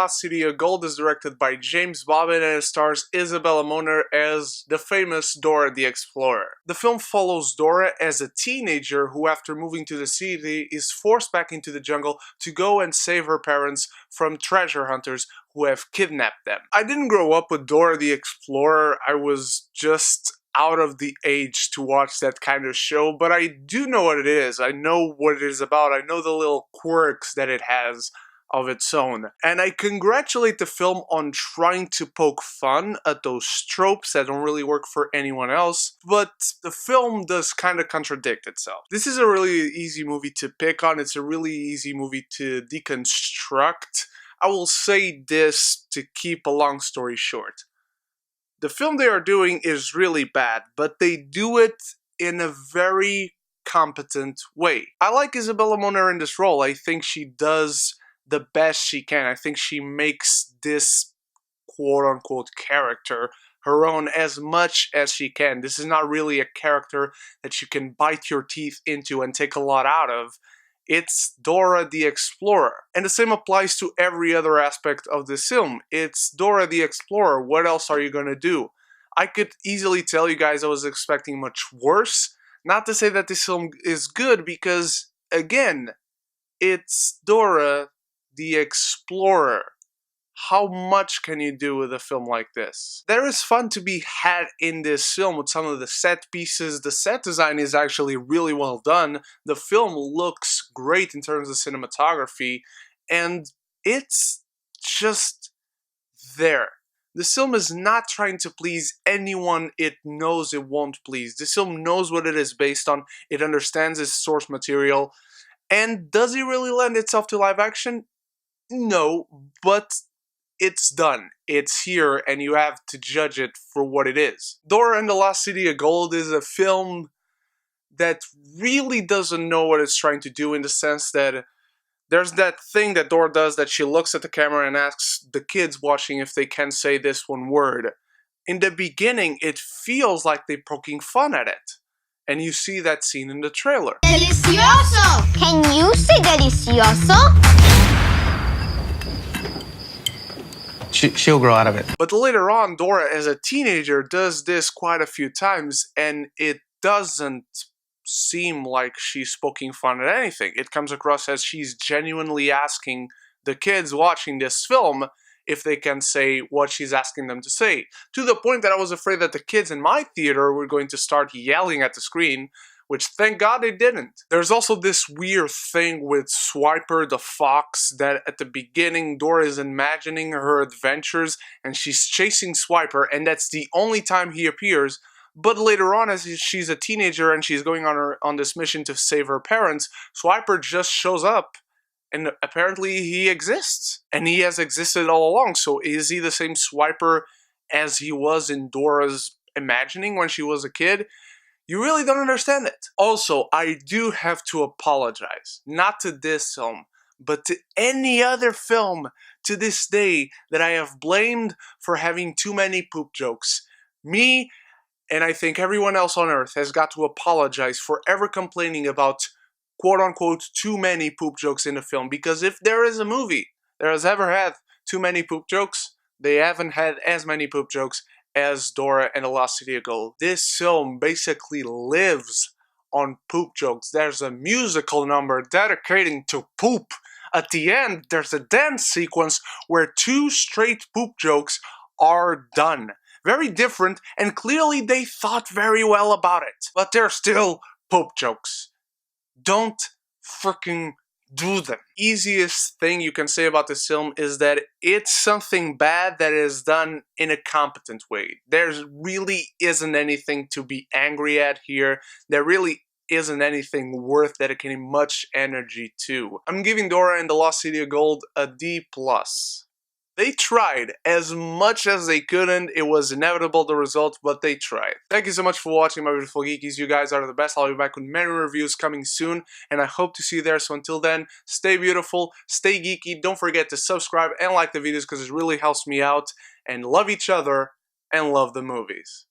Lost City of Gold is directed by James Bobin and it stars Isabella Moner as the famous Dora the Explorer. The film follows Dora as a teenager who, after moving to the city, is forced back into the jungle to go and save her parents from treasure hunters who have kidnapped them. I didn't grow up with Dora the Explorer, I was just out of the age to watch that kind of show, but I do know what it is. I know what it is about. I know the little quirks that it has of its own. And I congratulate the film on trying to poke fun at those tropes that don't really work for anyone else, but the film does kind of contradict itself. This is a really easy movie to pick on. It's a really easy movie to deconstruct. I will say this to keep a long story short. The film they are doing is really bad, but they do it in a very competent way. I like Isabella Moner in this role. I think she does the best she can. I think she makes this quote-unquote character her own as much as she can. This is not really a character that you can bite your teeth into and take a lot out of. It's Dora the Explorer. And the same applies to every other aspect of this film. It's Dora the Explorer. What else are you gonna do? I could easily tell you guys I was expecting much worse. Not to say that this film is good, because, again, it's Dora the Explorer. How much can you do with a film like this? There is fun to be had in this film with some of the set pieces. The set design is actually really well done. The film looks great in terms of cinematography, and it's just there. This film is not trying to please anyone it knows it won't please. This film knows what it is based on. It understands its source material. And does it really lend itself to live action? No, but it's done. It's here, and you have to judge it for what it is. Dora and the Lost City of Gold is a film that really doesn't know what it's trying to do, in the sense that there's that thing that Dora does that she looks at the camera and asks the kids watching if they can say this one word. In the beginning, it feels like they're poking fun at it. And you see that scene in the trailer. Delicioso! Can you say delicioso? She'll grow out of it. But later on, Dora as a teenager does this quite a few times, and it doesn't seem like she's poking fun at anything. It comes across as she's genuinely asking the kids watching this film if they can say what she's asking them to say. To the point that I was afraid that the kids in my theater were going to start yelling at the screen, which thank God they didn't. There's also this weird thing with Swiper the fox, that at the beginning Dora is imagining her adventures and she's chasing Swiper, and that's the only time he appears. But later on, as she's a teenager and she's going on this mission to save her parents, Swiper just shows up, and apparently he exists. And he has existed all along. So is he the same Swiper as he was in Dora's imagining when she was a kid? You really don't understand it. Also, I do have to apologize, not to this film, but to any other film to this day that I have blamed for having too many poop jokes. Me, and I think everyone else on earth, has got to apologize for ever complaining about quote-unquote too many poop jokes in a film, because if there is a movie that has ever had too many poop jokes, they haven't had as many poop jokes as Dora and the Lost City of Gold. This film basically lives on poop jokes. There's a musical number dedicating to poop. At the end, there's a dance sequence where 2 straight poop jokes are done. Very different, and clearly they thought very well about it. But they're still poop jokes. Don't freaking do them. Easiest thing you can say about this film is that it's something bad that is done in a competent way. There really isn't anything to be angry at here. There really isn't anything worth dedicating much energy to. I'm giving Dora and the Lost City of Gold a D+. They tried as much as they couldn't. It was inevitable, the result, but they tried. Thank you so much for watching, my beautiful geekies. You guys are the best. I'll be back with many reviews coming soon, and I hope to see you there. So until then, stay beautiful, stay geeky. Don't forget to subscribe and like the videos because it really helps me out. And love each other and love the movies.